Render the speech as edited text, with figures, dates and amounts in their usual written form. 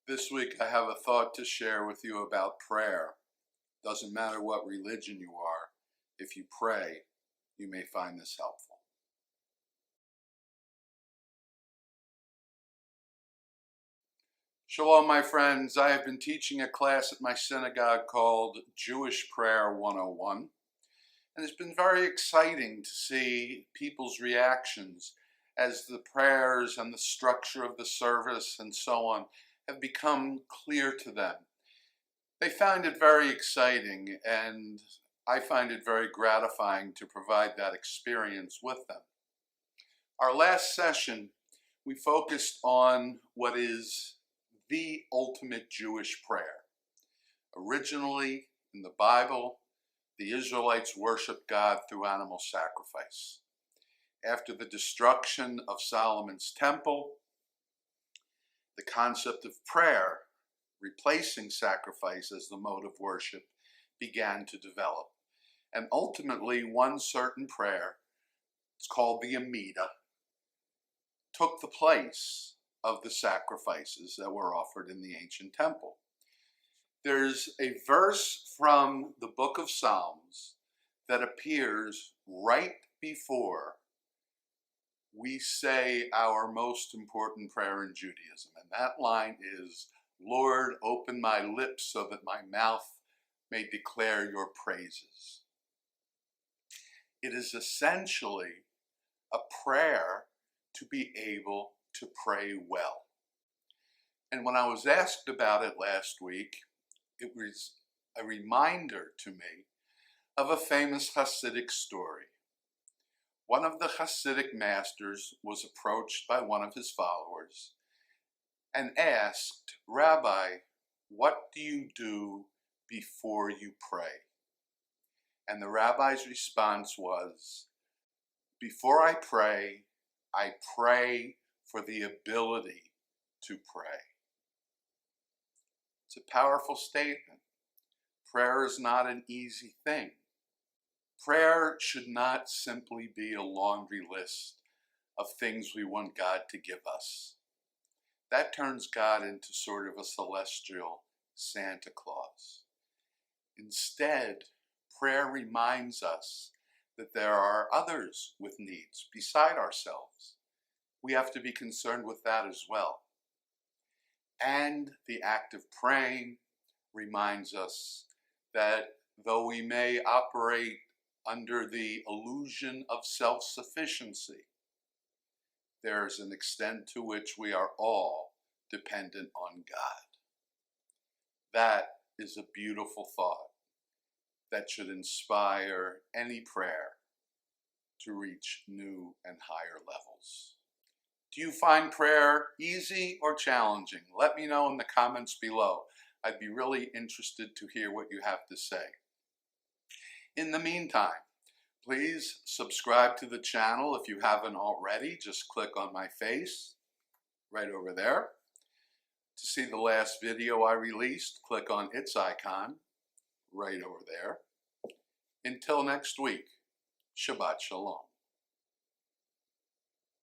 This week I have a thought to share with you about prayer. Doesn't matter what religion you are, if you pray, you may find this helpful. Shalom, my friends. I have been teaching a class at my synagogue called Jewish Prayer 101, and it's been very exciting to see people's reactions as the prayers and the structure of the service and so on have become clear to them. They find it very exciting, and I find it very gratifying to provide that experience with them. Our last session, we focused on what is the ultimate Jewish prayer. Originally, in the Bible, the Israelites worshiped God through animal sacrifice. After the destruction of Solomon's temple, the concept of prayer, replacing sacrifice as the mode of worship, began to develop. And ultimately, one certain prayer, it's called the Amidah, took the place of the sacrifices that were offered in the ancient temple. There's a verse from the book of Psalms that appears right before we say our most important prayer in Judaism. And that line is, "Lord, open my lips so that my mouth may declare your praises." It is essentially a prayer to be able to pray well. And when I was asked about it last week, it was a reminder to me of a famous Hasidic story. One of the Hasidic masters was approached by one of his followers and asked, "Rabbi, what do you do before you pray?" And the rabbi's response was, "Before I pray for the ability to pray." It's a powerful statement. Prayer is not an easy thing. Prayer should not simply be a laundry list of things we want God to give us. That turns God into sort of a celestial Santa Claus. Instead, prayer reminds us that there are others with needs beside ourselves. We have to be concerned with that as well. And the act of praying reminds us that though we may operate under the illusion of self-sufficiency, there is an extent to which we are all dependent on God. That is a beautiful thought that should inspire any prayer to reach new and higher levels. Do you find prayer easy or challenging? Let me know in the comments below. I'd be really interested to hear what you have to say. In the meantime, please subscribe to the channel if you haven't already. Just click on my face right over there. To see the last video I released, click on its icon right over there. Until next week, Shabbat Shalom.